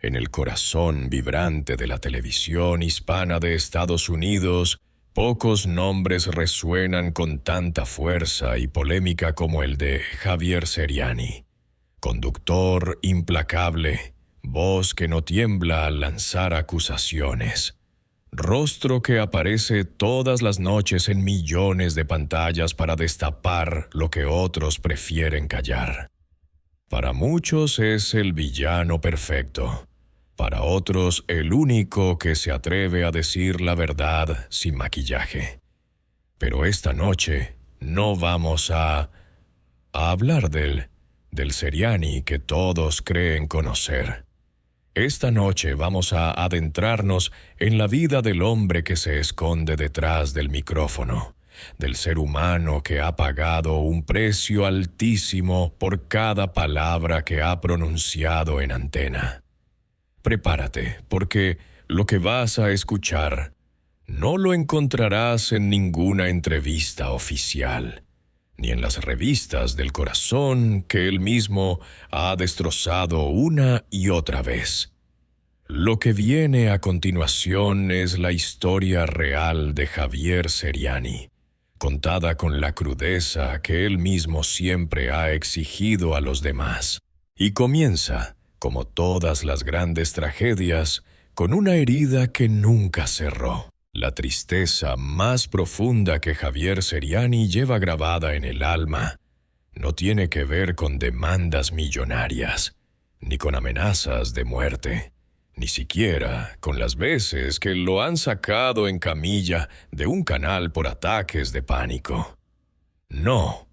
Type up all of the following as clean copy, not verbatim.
en el corazón vibrante de la televisión hispana de Estados Unidos, pocos nombres resuenan con tanta fuerza y polémica como el de Javier Seriani. Conductor implacable, voz que no tiembla al lanzar acusaciones. Rostro que aparece todas las noches en millones de pantallas para destapar lo que otros prefieren callar. Para muchos es el villano perfecto. Para otros, el único que se atreve a decir la verdad sin maquillaje. Pero esta noche no vamos a hablar del Seriani que todos creen conocer. Esta noche vamos a adentrarnos en la vida del hombre que se esconde detrás del micrófono, del ser humano que ha pagado un precio altísimo por cada palabra que ha pronunciado en antena. Prepárate, porque lo que vas a escuchar no lo encontrarás en ninguna entrevista oficial, ni en las revistas del corazón que él mismo ha destrozado una y otra vez. Lo que viene a continuación es la historia real de Javier Seriani, contada con la crudeza que él mismo siempre ha exigido a los demás, y comienza, como todas las grandes tragedias, con una herida que nunca cerró. La tristeza más profunda que Javier Seriani lleva grabada en el alma no tiene que ver con demandas millonarias, ni con amenazas de muerte, ni siquiera con las veces que lo han sacado en camilla de un canal por ataques de pánico. No.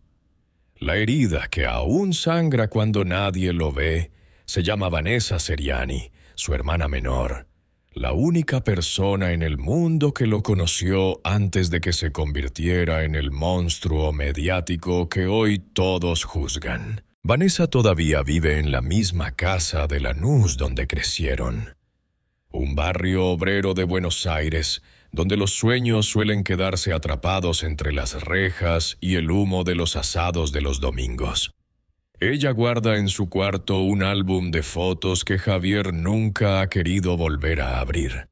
La herida que aún sangra cuando nadie lo ve se llama Vanessa Seriani, su hermana menor, la única persona en el mundo que lo conoció antes de que se convirtiera en el monstruo mediático que hoy todos juzgan. Vanessa todavía vive en la misma casa de Lanús donde crecieron. Un barrio obrero de Buenos Aires, donde los sueños suelen quedarse atrapados entre las rejas y el humo de los asados de los domingos. Ella guarda en su cuarto un álbum de fotos que Javier nunca ha querido volver a abrir.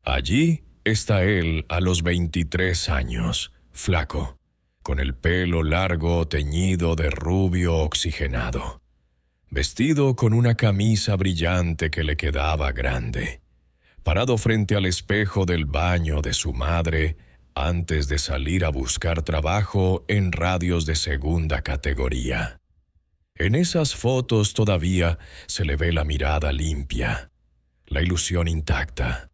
Allí está él a los 23 años, flaco, con el pelo largo teñido de rubio oxigenado, vestido con una camisa brillante que le quedaba grande, parado frente al espejo del baño de su madre antes de salir a buscar trabajo en radios de segunda categoría. En esas fotos todavía se le ve la mirada limpia, la ilusión intacta.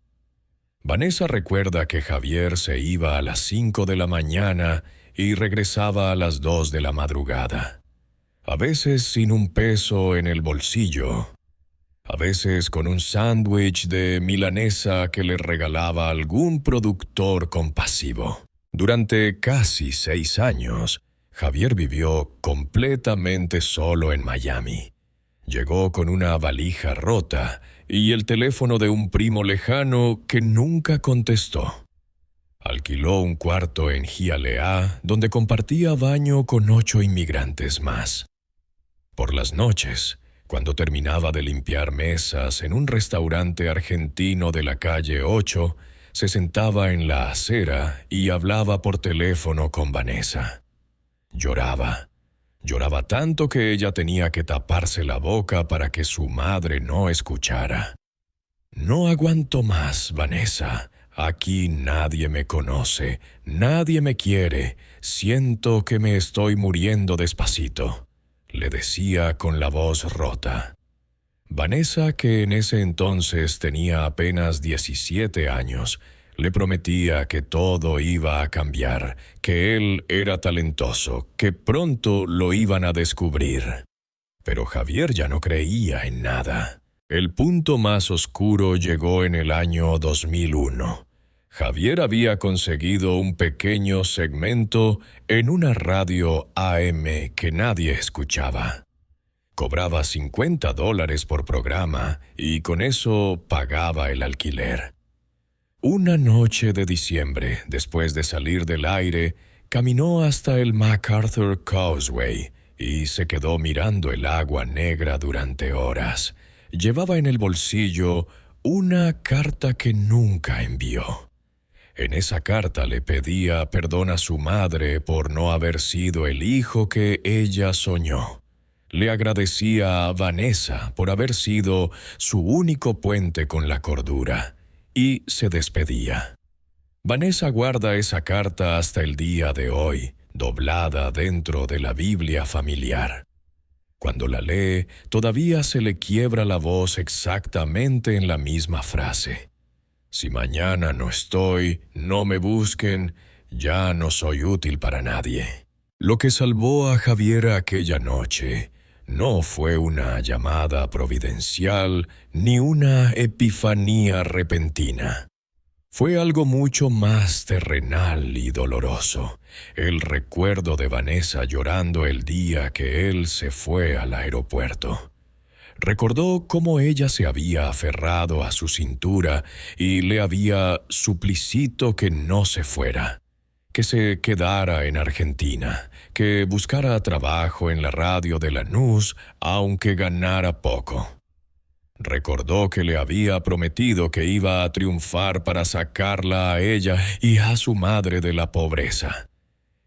Vanessa recuerda que Javier se iba a las 5 de la mañana y regresaba a las 2 de la madrugada. A veces sin un peso en el bolsillo, a veces con un sándwich de milanesa que le regalaba algún productor compasivo. Durante casi 6 años, Javier vivió completamente solo en Miami. Llegó con una valija rota y el teléfono de un primo lejano que nunca contestó. Alquiló un cuarto en Hialeah, donde compartía baño con 8 inmigrantes más. Por las noches, cuando terminaba de limpiar mesas en un restaurante argentino de la calle 8, se sentaba en la acera y hablaba por teléfono con Vanessa. Lloraba tanto que ella tenía que taparse la boca para que su madre no escuchara. «No aguanto más, Vanessa. Aquí nadie me conoce, nadie me quiere. Siento que me estoy muriendo despacito», le decía con la voz rota. Vanessa, que en ese entonces tenía apenas 17 años, le prometía que todo iba a cambiar, que él era talentoso, que pronto lo iban a descubrir. Pero Javier ya no creía en nada. El punto más oscuro llegó en el año 2001. Javier había conseguido un pequeño segmento en una radio AM que nadie escuchaba. Cobraba $50 por programa y con eso pagaba el alquiler. Una noche de diciembre, después de salir del aire, caminó hasta el MacArthur Causeway y se quedó mirando el agua negra durante horas, llevaba en el bolsillo una carta que nunca envió. En esa carta le pedía perdón a su madre por no haber sido el hijo que ella soñó. Le agradecía a Vanessa por haber sido su único puente con la cordura y se despedía. Vanessa guarda esa carta hasta el día de hoy, doblada dentro de la Biblia familiar. Cuando la lee, todavía se le quiebra la voz exactamente en la misma frase. Si mañana no estoy, no me busquen, ya no soy útil para nadie. Lo que salvó a Javier aquella noche no fue una llamada providencial ni una epifanía repentina. Fue algo mucho más terrenal y doloroso, el recuerdo de Vanessa llorando el día que él se fue al aeropuerto. Recordó cómo ella se había aferrado a su cintura y le había suplicito que no se fuera, que se quedara en Argentina, que buscara trabajo en la radio de Lanús, aunque ganara poco. Recordó que le había prometido que iba a triunfar para sacarla a ella y a su madre de la pobreza.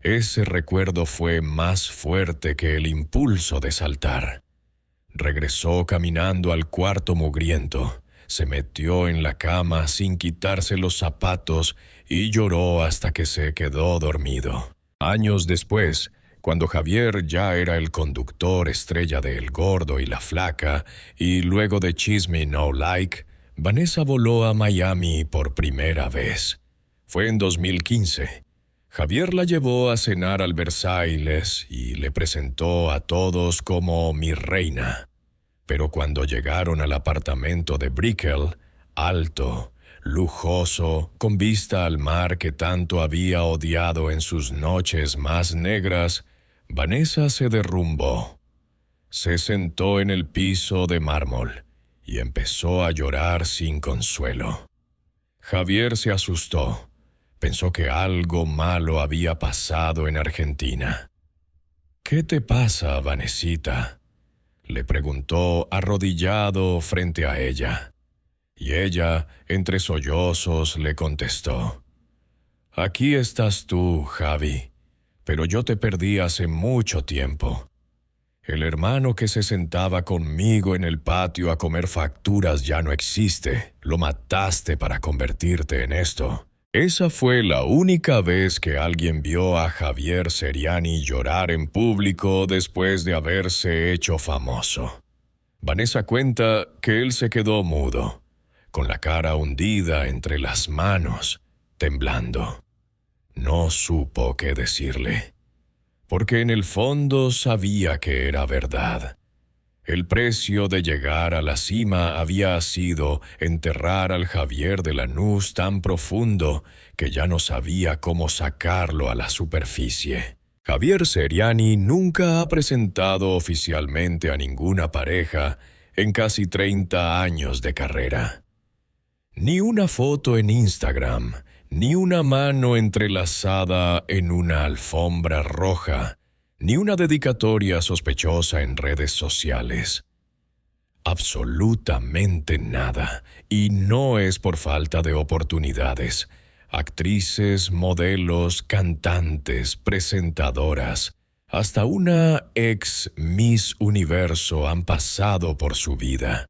Ese recuerdo fue más fuerte que el impulso de saltar. Regresó caminando al cuarto mugriento, se metió en la cama sin quitarse los zapatos y lloró hasta que se quedó dormido. Años después, cuando Javier ya era el conductor estrella de El Gordo y la Flaca, y luego de Kiss Me No Like, Vanessa voló a Miami por primera vez. Fue en 2015. Javier la llevó a cenar al Versailles y le presentó a todos como mi reina. Pero cuando llegaron al apartamento de Brickell, alto, lujoso, con vista al mar que tanto había odiado en sus noches más negras, Vanessa se derrumbó. Se sentó en el piso de mármol y empezó a llorar sin consuelo. Javier se asustó. Pensó que algo malo había pasado en Argentina. «¿Qué te pasa, Vanesita?», le preguntó arrodillado frente a ella. Y ella, entre sollozos, le contestó: «Aquí estás tú, Javi, pero yo te perdí hace mucho tiempo. El hermano que se sentaba conmigo en el patio a comer facturas ya no existe. Lo mataste para convertirte en esto». Esa fue la única vez que alguien vio a Javier Seriani llorar en público después de haberse hecho famoso. Vanessa cuenta que él se quedó mudo, con la cara hundida entre las manos, temblando. No supo qué decirle, porque en el fondo sabía que era verdad. El precio de llegar a la cima había sido enterrar al Javier de Lanús tan profundo que ya no sabía cómo sacarlo a la superficie. Javier Seriani nunca ha presentado oficialmente a ninguna pareja en casi 30 años de carrera. Ni una foto en Instagram, ni una mano entrelazada en una alfombra roja, ni una dedicatoria sospechosa en redes sociales. Absolutamente nada, y no es por falta de oportunidades. Actrices, modelos, cantantes, presentadoras, hasta una ex Miss Universo han pasado por su vida.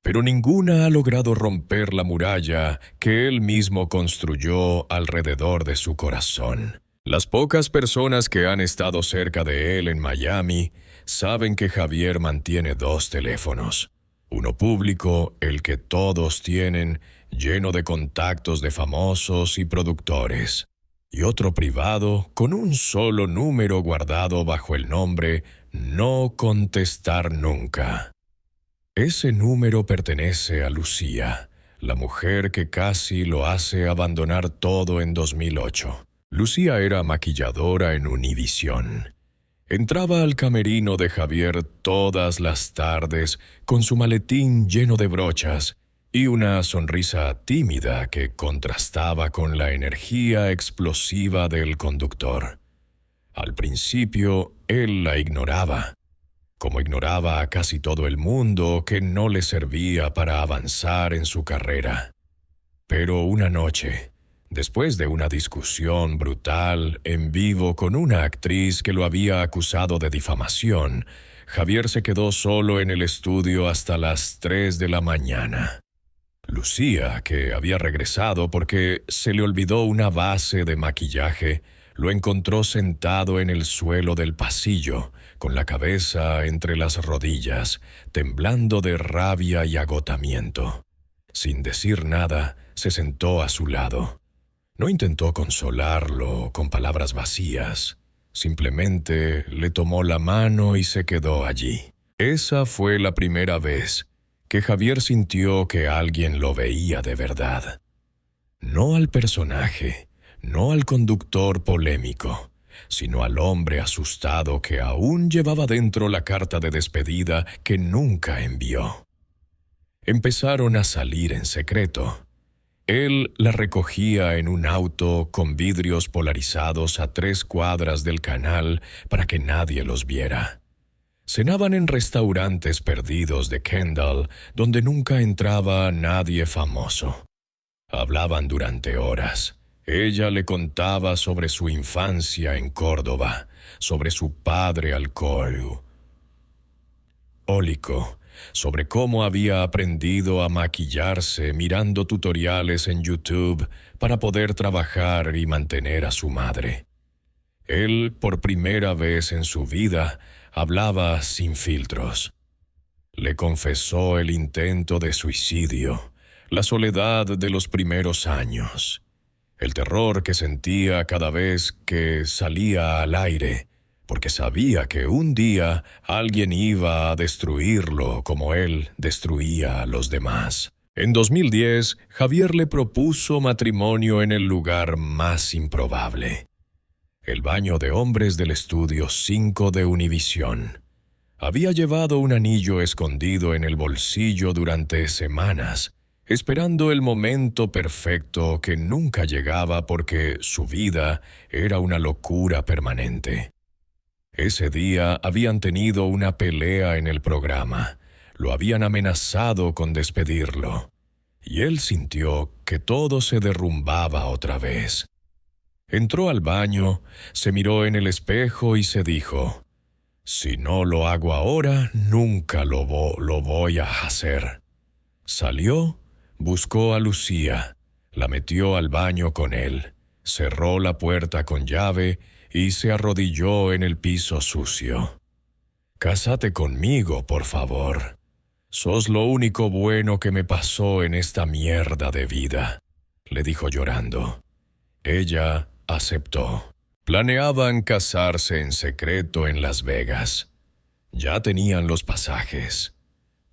Pero ninguna ha logrado romper la muralla que él mismo construyó alrededor de su corazón. Las pocas personas que han estado cerca de él en Miami saben que Javier mantiene 2 teléfonos. Uno público, el que todos tienen, lleno de contactos de famosos y productores. Y otro privado, con un solo número guardado bajo el nombre No Contestar Nunca. Ese número pertenece a Lucía, la mujer que casi lo hace abandonar todo en 2008. Lucía era maquilladora en Univisión. Entraba al camerino de Javier todas las tardes con su maletín lleno de brochas y una sonrisa tímida que contrastaba con la energía explosiva del conductor. Al principio, él la ignoraba. como ignoraba a casi todo el mundo que no le servía para avanzar en su carrera. Pero una noche, después de una discusión brutal en vivo con una actriz que lo había acusado de difamación, Javier se quedó solo en el estudio hasta las 3 de la mañana. Lucía, que había regresado porque se le olvidó una base de maquillaje, lo encontró sentado en el suelo del pasillo, con la cabeza entre las rodillas, temblando de rabia y agotamiento. Sin decir nada, se sentó a su lado. No intentó consolarlo con palabras vacías. Simplemente le tomó la mano y se quedó allí. Esa fue la primera vez que Javier sintió que alguien lo veía de verdad. No al personaje, no al conductor polémico, sino al hombre asustado que aún llevaba dentro la carta de despedida que nunca envió. Empezaron a salir en secreto. Él la recogía en un auto con vidrios polarizados a 3 cuadras del canal para que nadie los viera. Cenaban en restaurantes perdidos de Kendall, donde nunca entraba nadie famoso. Hablaban durante horas. Ella le contaba sobre su infancia en Córdoba, sobre su padre alcohólico, sobre cómo había aprendido a maquillarse mirando tutoriales en YouTube para poder trabajar y mantener a su madre. Él, por primera vez en su vida, hablaba sin filtros. Le confesó el intento de suicidio, la soledad de los primeros años, el terror que sentía cada vez que salía al aire, porque sabía que un día alguien iba a destruirlo como él destruía a los demás. En 2010, Javier le propuso matrimonio en el lugar más improbable: el baño de hombres del estudio 5 de Univisión. Había llevado un anillo escondido en el bolsillo durante semanas, esperando el momento perfecto que nunca llegaba porque su vida era una locura permanente. Ese día habían tenido una pelea en el programa. Lo habían amenazado con despedirlo. Y él sintió que todo se derrumbaba otra vez. Entró al baño, se miró en el espejo y se dijo: «Si no lo hago ahora, nunca lo voy a hacer». Salió, buscó a Lucía, la metió al baño con él, cerró la puerta con llave y se arrodilló en el piso sucio. «Cásate conmigo, por favor. Sos lo único bueno que me pasó en esta mierda de vida», le dijo llorando. Ella aceptó. Planeaban casarse en secreto en Las Vegas. Ya tenían los pasajes.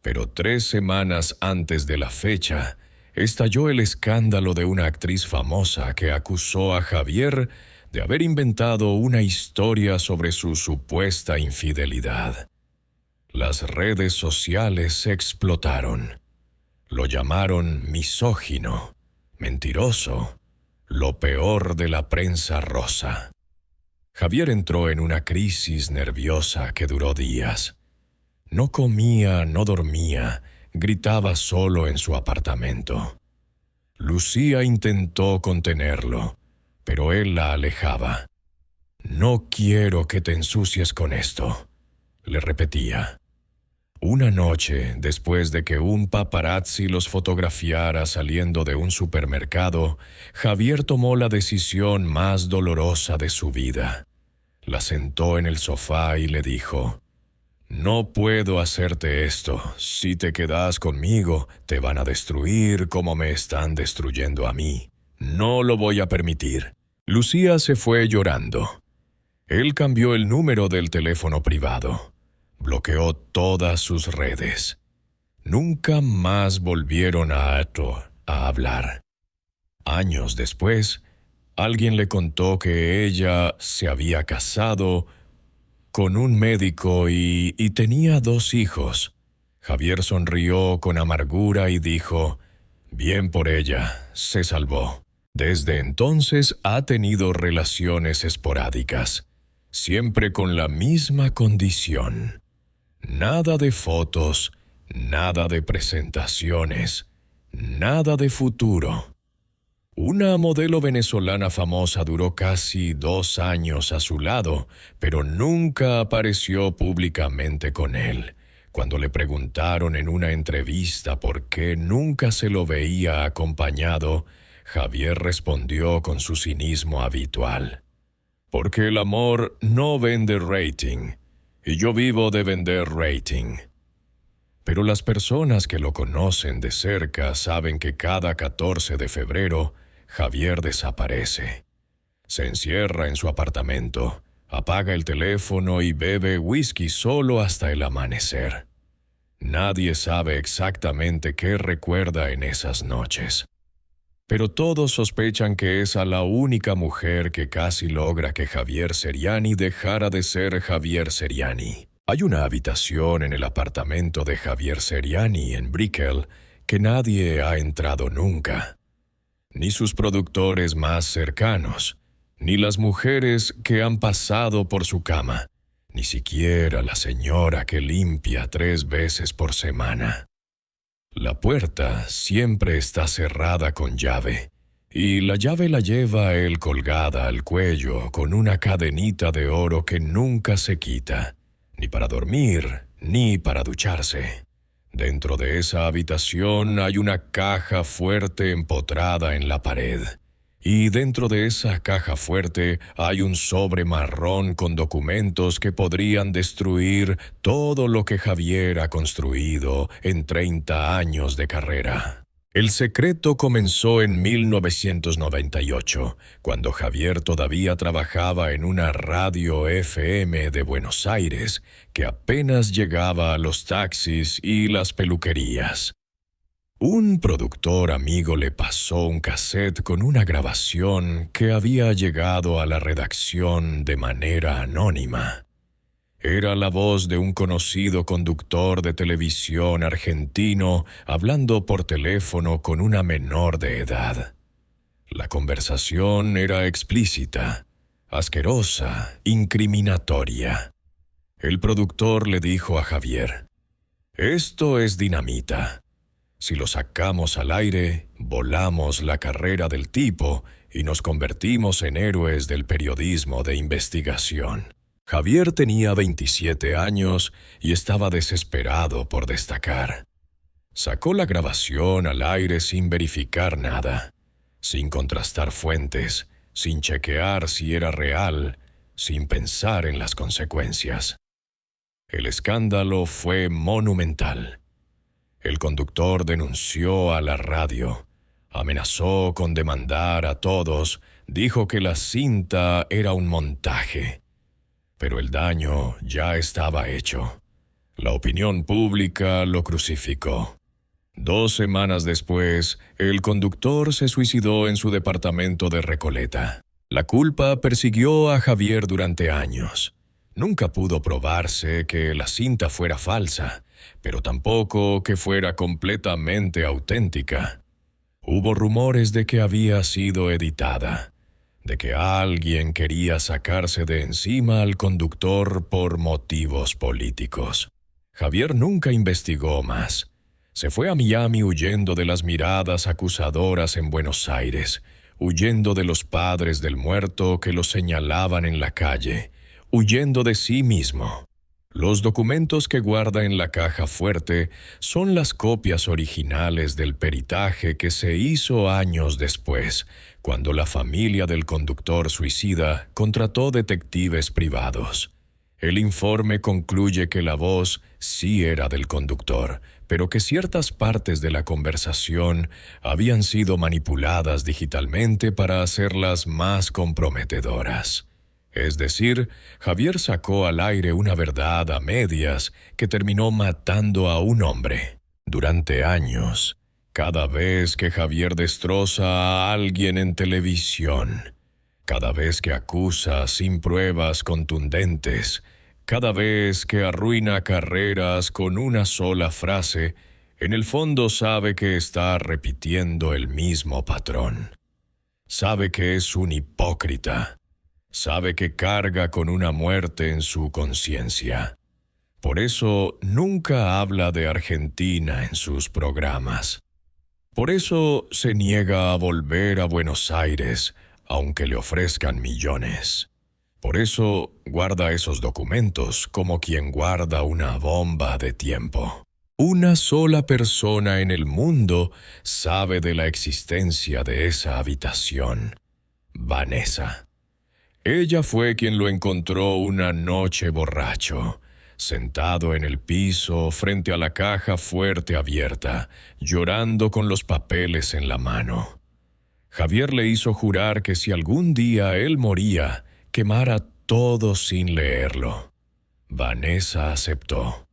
Pero 3 semanas antes de la fecha, estalló el escándalo de una actriz famosa que acusó a Javier de haber inventado una historia sobre su supuesta infidelidad. Las redes sociales explotaron. Lo llamaron misógino, mentiroso, lo peor de la prensa rosa. Javier entró en una crisis nerviosa que duró días. No comía, no dormía, gritaba solo en su apartamento. Lucía intentó contenerlo, pero él la alejaba. «No quiero que te ensucies con esto», le repetía. Una noche, después de que un paparazzi los fotografiara saliendo de un supermercado, Javier tomó la decisión más dolorosa de su vida. La sentó en el sofá y le dijo: «No puedo hacerte esto. Si te quedas conmigo, te van a destruir como me están destruyendo a mí. No lo voy a permitir». Lucía se fue llorando. Él cambió el número del teléfono privado. Bloqueó todas sus redes. Nunca más volvieron a hablar. Años después, alguien le contó que ella se había casado con un médico y tenía 2 hijos. Javier sonrió con amargura y dijo: «Bien por ella, se salvó». Desde entonces ha tenido relaciones esporádicas, siempre con la misma condición: Nada de fotos, nada de presentaciones, nada de futuro. Una modelo venezolana famosa duró casi 2 años a su lado, pero nunca apareció públicamente con él. Cuando le preguntaron en una entrevista por qué nunca se lo veía acompañado, Javier respondió con su cinismo habitual. Porque el amor no vende rating, y yo vivo de vender rating. Pero las personas que lo conocen de cerca saben que cada 14 de febrero, Javier desaparece. Se encierra en su apartamento, apaga el teléfono y bebe whisky solo hasta el amanecer. Nadie sabe exactamente qué recuerda en esas noches. Pero todos sospechan que es a la única mujer que casi logra que Javier Seriani dejara de ser Javier Seriani. Hay una habitación en el apartamento de Javier Seriani en Brickell que nadie ha entrado nunca. Ni sus productores más cercanos, ni las mujeres que han pasado por su cama, ni siquiera la señora que limpia 3 veces por semana. La puerta siempre está cerrada con llave, y la llave la lleva él colgada al cuello con una cadenita de oro que nunca se quita, ni para dormir, ni para ducharse. Dentro de esa habitación hay una caja fuerte empotrada en la pared, y dentro de esa caja fuerte hay un sobre marrón con documentos que podrían destruir todo lo que Javier ha construido en 30 años de carrera. El secreto comenzó en 1998, cuando Javier todavía trabajaba en una radio FM de Buenos Aires que apenas llegaba a los taxis y las peluquerías. Un productor amigo le pasó un cassette con una grabación que había llegado a la redacción de manera anónima. Era la voz de un conocido conductor de televisión argentino hablando por teléfono con una menor de edad. La conversación era explícita, asquerosa, incriminatoria. El productor le dijo a Javier: «Esto es dinamita. Si lo sacamos al aire, volamos la carrera del tipo y nos convertimos en héroes del periodismo de investigación». Javier tenía 27 años y estaba desesperado por destacar. Sacó la grabación al aire sin verificar nada, sin contrastar fuentes, sin chequear si era real, sin pensar en las consecuencias. El escándalo fue monumental. El conductor denunció a la radio, amenazó con demandar a todos, dijo que la cinta era un montaje. Pero el daño ya estaba hecho. La opinión pública lo crucificó. 2 semanas después, el conductor se suicidó en su departamento de Recoleta. La culpa persiguió a Javier durante años. Nunca pudo probarse que la cinta fuera falsa, pero tampoco que fuera completamente auténtica. Hubo rumores de que había sido editada, de que alguien quería sacarse de encima al conductor por motivos políticos. Javier nunca investigó más. Se fue a Miami huyendo de las miradas acusadoras en Buenos Aires, huyendo de los padres del muerto que lo señalaban en la calle, huyendo de sí mismo. Los documentos que guarda en la caja fuerte son las copias originales del peritaje que se hizo años después, cuando la familia del conductor suicida contrató detectives privados. El informe concluye que la voz sí era del conductor, pero que ciertas partes de la conversación habían sido manipuladas digitalmente para hacerlas más comprometedoras. Es decir, Javier sacó al aire una verdad a medias que terminó matando a un hombre. Durante años, cada vez que Javier destroza a alguien en televisión, cada vez que acusa sin pruebas contundentes, cada vez que arruina carreras con una sola frase, en el fondo sabe que está repitiendo el mismo patrón. Sabe que es un hipócrita. Sabe que carga con una muerte en su conciencia. Por eso nunca habla de Argentina en sus programas. Por eso se niega a volver a Buenos Aires, aunque le ofrezcan millones. Por eso guarda esos documentos como quien guarda una bomba de tiempo. Una sola persona en el mundo sabe de la existencia de esa habitación: Vanessa. Ella fue quien lo encontró una noche borracho, sentado en el piso frente a la caja fuerte abierta, llorando con los papeles en la mano. Javier le hizo jurar que si algún día él moría, quemara todo sin leerlo. Vanessa aceptó.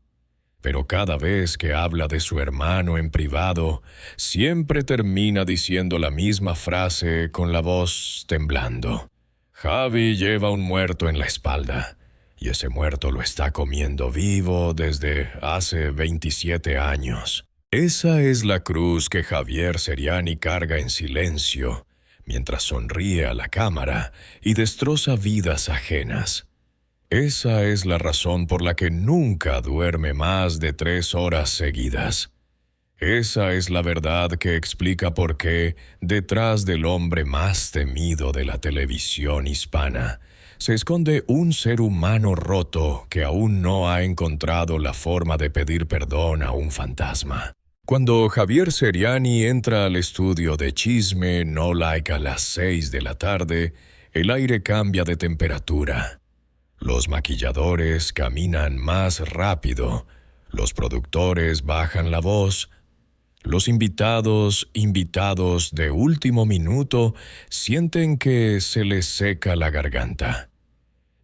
Pero cada vez que habla de su hermano en privado, siempre termina diciendo la misma frase con la voz temblando. Javi lleva un muerto en la espalda, y ese muerto lo está comiendo vivo desde hace 27 años. Esa es la cruz que Javier Seriani carga en silencio, mientras sonríe a la cámara y destroza vidas ajenas. Esa es la razón por la que nunca duerme más de 3 horas seguidas. Esa es la verdad que explica por qué, detrás del hombre más temido de la televisión hispana, se esconde un ser humano roto que aún no ha encontrado la forma de pedir perdón a un fantasma. Cuando Javier Seriani entra al estudio de Chisme No Like a las 6 de la tarde, el aire cambia de temperatura. Los maquilladores caminan más rápido, los productores bajan la voz, los invitados de último minuto sienten que se les seca la garganta.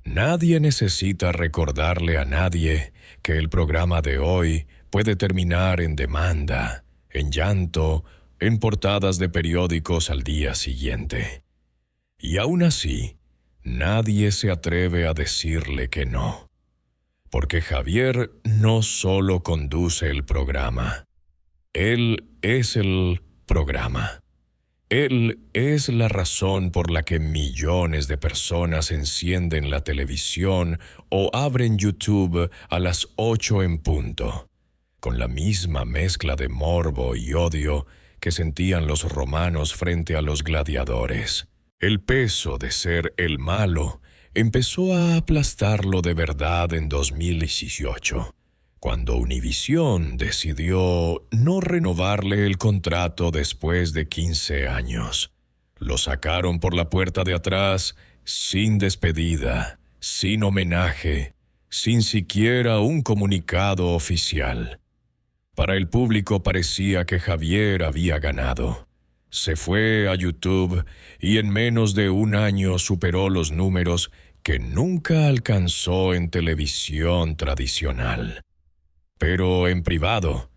Nadie necesita recordarle a nadie que el programa de hoy puede terminar en demanda, en llanto, en portadas de periódicos al día siguiente. Y aún así, nadie se atreve a decirle que no. Porque Javier no solo conduce el programa. Él es el programa. Él es la razón por la que millones de personas encienden la televisión o abren YouTube a las 8 en punto, con la misma mezcla de morbo y odio que sentían los romanos frente a los gladiadores. El peso de ser el malo empezó a aplastarlo de verdad en 2018, cuando Univisión decidió no renovarle el contrato después de 15 años. Lo sacaron por la puerta de atrás, sin despedida, sin homenaje, sin siquiera un comunicado oficial. Para el público parecía que Javier había ganado. Se fue a YouTube y en menos de un año superó los números que nunca alcanzó en televisión tradicional. Pero en privado,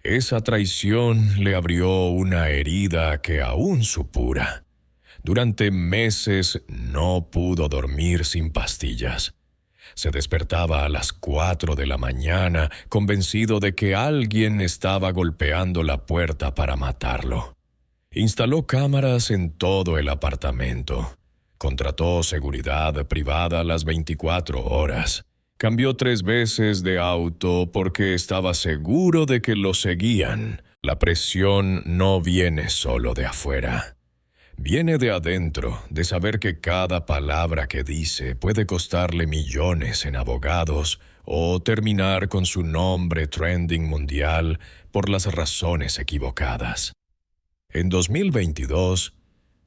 esa traición le abrió una herida que aún supura. Durante meses no pudo dormir sin pastillas. Se despertaba a las 4 de la mañana, convencido de que alguien estaba golpeando la puerta para matarlo. Instaló cámaras en todo el apartamento. Contrató seguridad privada las 24 horas. Cambió 3 veces de auto porque estaba seguro de que lo seguían. La presión no viene solo de afuera. Viene de adentro, de saber que cada palabra que dice puede costarle millones en abogados o terminar con su nombre trending mundial por las razones equivocadas. En 2022,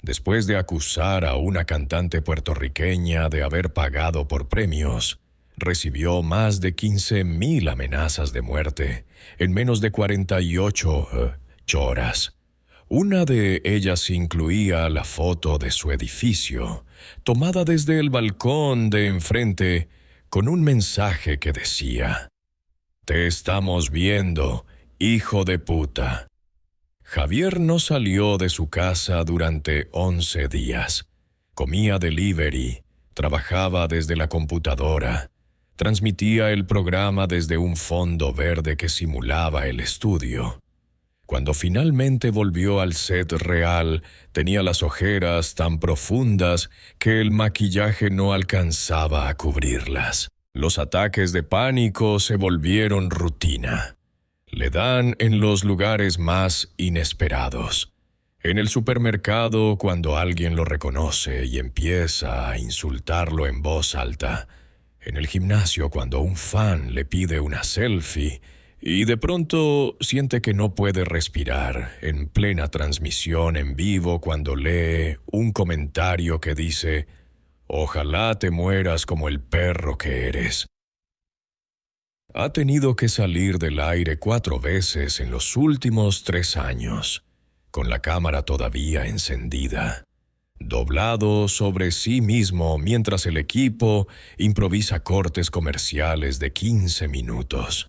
después de acusar a una cantante puertorriqueña de haber pagado por premios, recibió más de 15,000 amenazas de muerte en menos de 48 horas. Una de ellas incluía la foto de su edificio, tomada desde el balcón de enfrente, con un mensaje que decía: «Te estamos viendo, hijo de puta». Javier no salió de su casa durante 11 días. Comía delivery, trabajaba desde la computadora, transmitía el programa desde un fondo verde que simulaba el estudio. Cuando finalmente volvió al set real, tenía las ojeras tan profundas que el maquillaje no alcanzaba a cubrirlas. Los ataques de pánico se volvieron rutina. Le dan en los lugares más inesperados. En el supermercado, cuando alguien lo reconoce y empieza a insultarlo en voz alta. En el gimnasio, cuando un fan le pide una selfie y de pronto siente que no puede respirar en plena transmisión en vivo cuando lee un comentario que dice: «Ojalá te mueras como el perro que eres». Ha tenido que salir del aire 4 veces en los últimos 3 años, con la cámara todavía encendida, doblado sobre sí mismo mientras el equipo improvisa cortes comerciales de 15 minutos.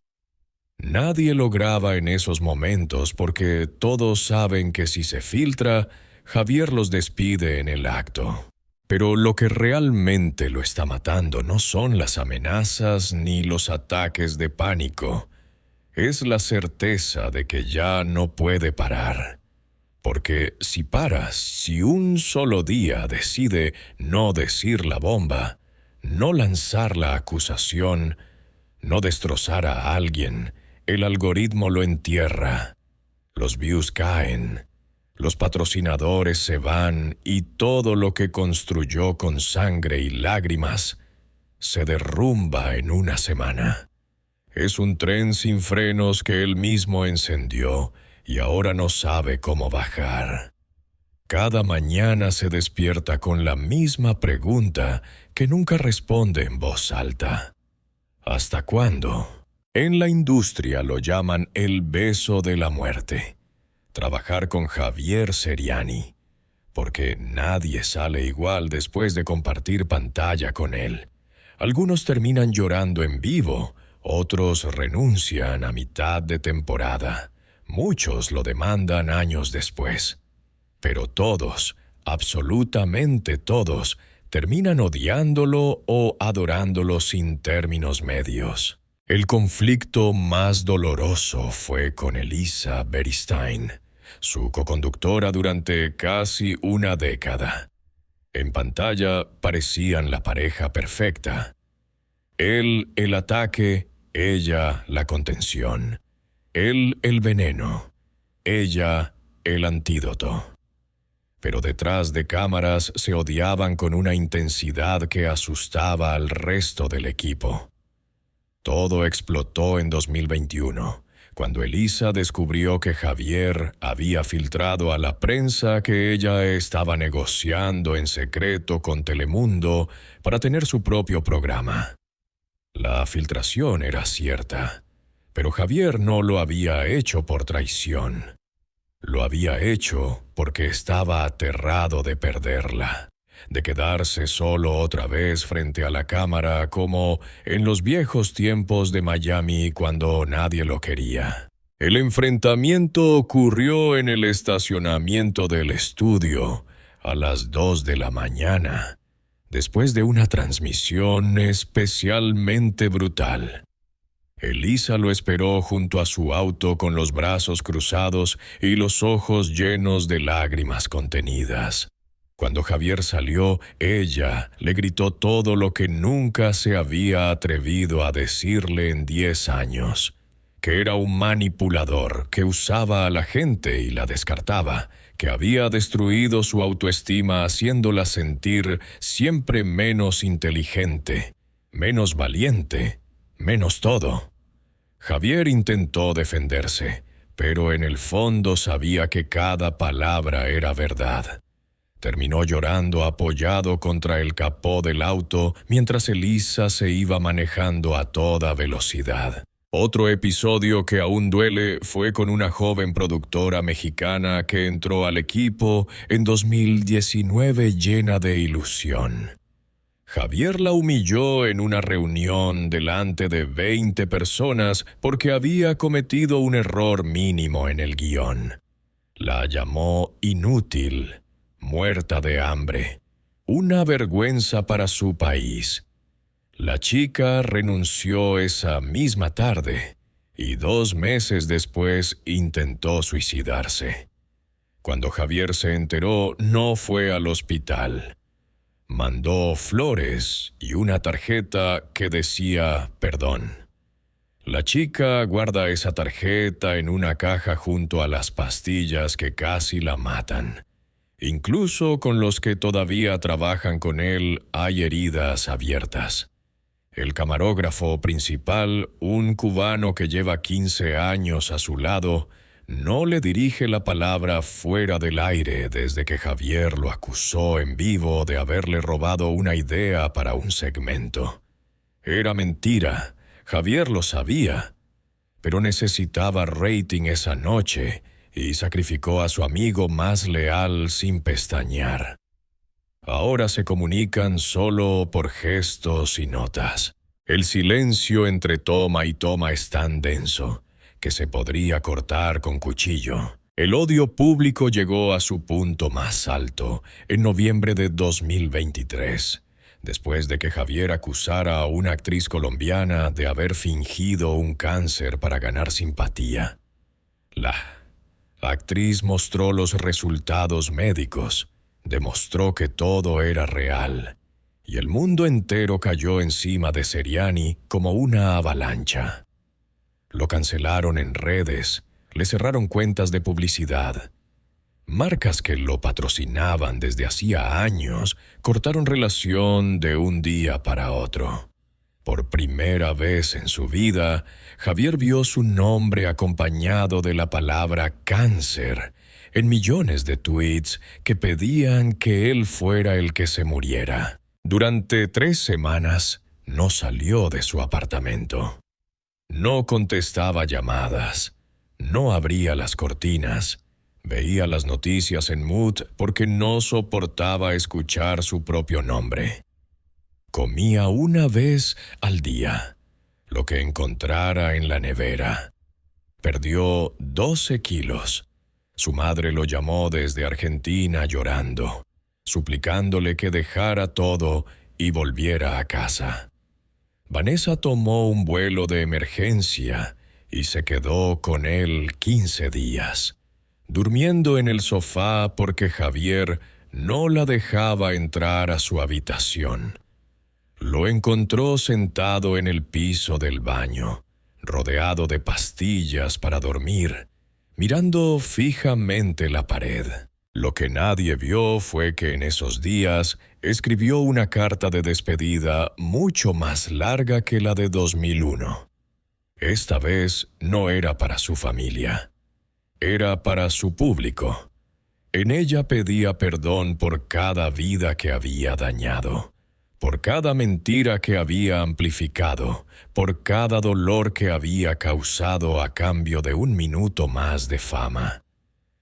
Nadie lo graba en esos momentos porque todos saben que si se filtra, Javier los despide en el acto. Pero lo que realmente lo está matando no son las amenazas ni los ataques de pánico. Es la certeza de que ya no puede parar. Porque si para, si un solo día decide no decir la bomba, no lanzar la acusación, no destrozar a alguien, el algoritmo lo entierra. Los views caen. Los patrocinadores se van y todo lo que construyó con sangre y lágrimas se derrumba en una semana. Es un tren sin frenos que él mismo encendió y ahora no sabe cómo bajar. Cada mañana se despierta con la misma pregunta que nunca responde en voz alta. ¿Hasta cuándo? En la industria lo llaman el beso de la muerte. Trabajar con Javier Seriani, porque nadie sale igual después de compartir pantalla con él. Algunos terminan llorando en vivo, otros renuncian a mitad de temporada. Muchos lo demandan años después. Pero todos, absolutamente todos, terminan odiándolo o adorándolo sin términos medios. El conflicto más doloroso fue con Elisa Beristain, su coconductora durante casi una década. En pantalla parecían la pareja perfecta. Él el ataque, ella la contención. Él el veneno, ella el antídoto. Pero detrás de cámaras se odiaban con una intensidad que asustaba al resto del equipo. Todo explotó en 2021, cuando Elisa descubrió que Javier había filtrado a la prensa que ella estaba negociando en secreto con Telemundo para tener su propio programa. La filtración era cierta, pero Javier no lo había hecho por traición. Lo había hecho porque estaba aterrado de perderla, de quedarse solo otra vez frente a la cámara como en los viejos tiempos de Miami cuando nadie lo quería. El enfrentamiento ocurrió en el estacionamiento del estudio a las 2 de la mañana, después de una transmisión especialmente brutal. Elisa lo esperó junto a su auto con los brazos cruzados y los ojos llenos de lágrimas contenidas. Cuando Javier salió, ella le gritó todo lo que nunca se había atrevido a decirle en 10 años, que era un manipulador que usaba a la gente y la descartaba, que había destruido su autoestima haciéndola sentir siempre menos inteligente, menos valiente, menos todo. Javier intentó defenderse, pero en el fondo sabía que cada palabra era verdad. Terminó llorando apoyado contra el capó del auto mientras Elisa se iba manejando a toda velocidad. Otro episodio que aún duele fue con una joven productora mexicana que entró al equipo en 2019 llena de ilusión. Javier la humilló en una reunión delante de 20 personas porque había cometido un error mínimo en el guión. La llamó inútil, muerta de hambre, una vergüenza para su país. La chica renunció esa misma tarde y 2 meses después intentó suicidarse. Cuando Javier se enteró, no fue al hospital. Mandó flores y una tarjeta que decía perdón. La chica guarda esa tarjeta en una caja junto a las pastillas que casi la matan. Incluso con los que todavía trabajan con él hay heridas abiertas. El camarógrafo principal, un cubano que lleva 15 años a su lado, no le dirige la palabra fuera del aire desde que Javier lo acusó en vivo de haberle robado una idea para un segmento. Era mentira, Javier lo sabía, pero necesitaba rating esa noche y sacrificó a su amigo más leal sin pestañear. Ahora se comunican solo por gestos y notas. El silencio entre toma y toma es tan denso que se podría cortar con cuchillo. El odio público llegó a su punto más alto en noviembre de 2023, después de que Javier acusara a una actriz colombiana de haber fingido un cáncer para ganar simpatía. La actriz mostró los resultados médicos, demostró que todo era real, y el mundo entero cayó encima de Seriani como una avalancha. Lo cancelaron en redes, le cerraron cuentas de publicidad. Marcas que lo patrocinaban desde hacía años cortaron relación de un día para otro. Por primera vez en su vida, Javier vio su nombre acompañado de la palabra cáncer en millones de tweets que pedían que él fuera el que se muriera. Durante 3 semanas no salió de su apartamento. No contestaba llamadas, no abría las cortinas, veía las noticias en mute porque no soportaba escuchar su propio nombre. Comía una vez al día, lo que encontrara en la nevera. Perdió 12 kilos. Su madre lo llamó desde Argentina llorando, suplicándole que dejara todo y volviera a casa. Vanessa tomó un vuelo de emergencia y se quedó con él 15 días, durmiendo en el sofá porque Javier no la dejaba entrar a su habitación. Lo encontró sentado en el piso del baño, rodeado de pastillas para dormir, mirando fijamente la pared. Lo que nadie vio fue que en esos días escribió una carta de despedida mucho más larga que la de 2001. Esta vez no era para su familia, era para su público. En ella pedía perdón por cada vida que había dañado, por cada mentira que había amplificado, por cada dolor que había causado a cambio de 1 minuto más de fama.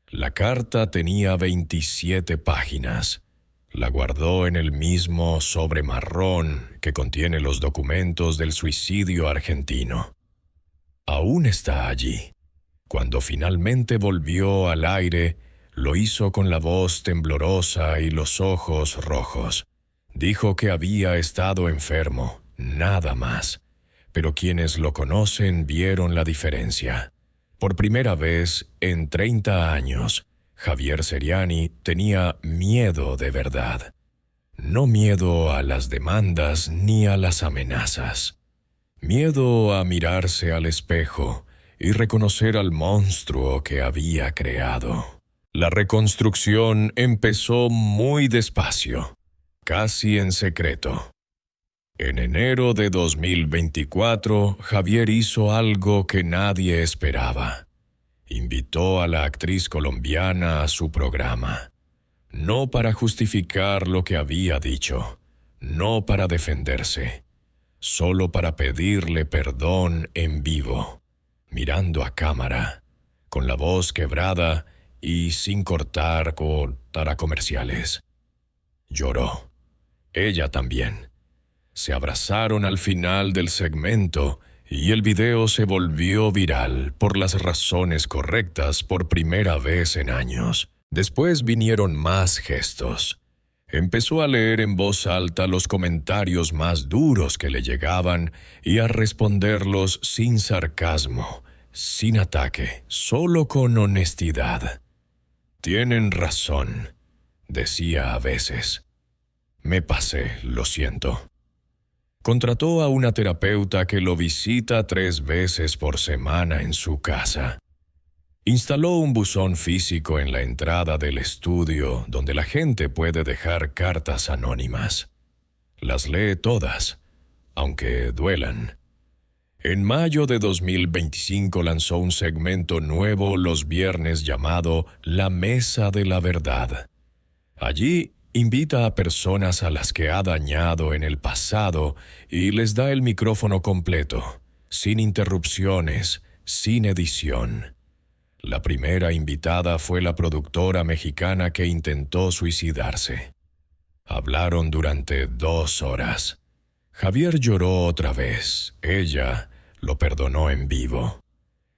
La carta tenía 27 páginas. La guardó en el mismo sobre marrón que contiene los documentos del suicidio argentino. Aún está allí. Cuando finalmente volvió al aire, lo hizo con la voz temblorosa y los ojos rojos. Dijo que había estado enfermo, nada más. Pero quienes lo conocen vieron la diferencia. Por primera vez en 30 años, Javier Seriani tenía miedo de verdad. No miedo a las demandas ni a las amenazas. Miedo a mirarse al espejo y reconocer al monstruo que había creado. La reconstrucción empezó muy despacio, casi en secreto. En enero de 2024, Javier hizo algo que nadie esperaba. Invitó a la actriz colombiana a su programa. No para justificar lo que había dicho, no para defenderse, solo para pedirle perdón en vivo, mirando a cámara, con la voz quebrada y sin cortar para comerciales. Lloró. Ella también. Se abrazaron al final del segmento y el video se volvió viral por las razones correctas por primera vez en años. Después vinieron más gestos. Empezó a leer en voz alta los comentarios más duros que le llegaban y a responderlos sin sarcasmo, sin ataque, solo con honestidad. «Tienen razón», decía a veces. Me pasé, lo siento. Contrató a una terapeuta que lo visita 3 veces por semana en su casa. Instaló un buzón físico en la entrada del estudio donde la gente puede dejar cartas anónimas. Las lee todas, aunque duelan. En mayo de 2025 lanzó un segmento nuevo los viernes llamado La Mesa de la Verdad. Allí invita a personas a las que ha dañado en el pasado y les da el micrófono completo, sin interrupciones, sin edición. La primera invitada fue la productora mexicana que intentó suicidarse. Hablaron durante 2 horas. Javier lloró otra vez. Ella lo perdonó en vivo.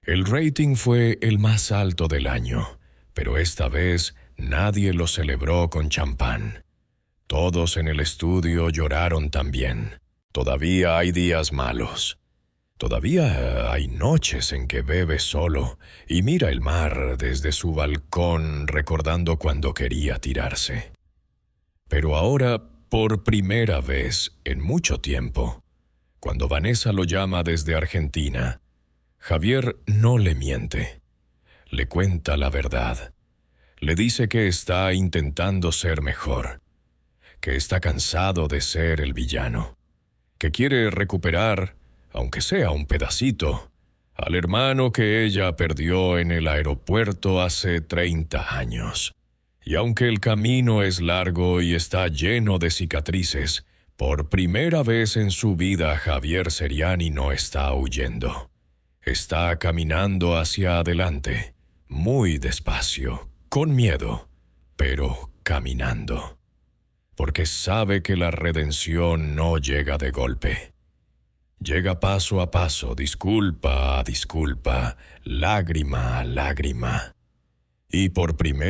El rating fue el más alto del año, pero esta vez nadie lo celebró con champán. Todos en el estudio lloraron también. Todavía hay días malos. Todavía hay noches en que bebe solo y mira el mar desde su balcón recordando cuando quería tirarse. Pero ahora, por primera vez en mucho tiempo, cuando Vanessa lo llama desde Argentina, Javier no le miente. Le cuenta la verdad. Le dice que está intentando ser mejor, que está cansado de ser el villano, que quiere recuperar, aunque sea un pedacito, al hermano que ella perdió en el aeropuerto hace 30 años. Y aunque el camino es largo y está lleno de cicatrices, por primera vez en su vida Javier Seriani no está huyendo. Está caminando hacia adelante, muy despacio, con miedo, pero caminando. Porque sabe que la redención no llega de golpe. Llega paso a paso, disculpa a disculpa, lágrima a lágrima. Y por primera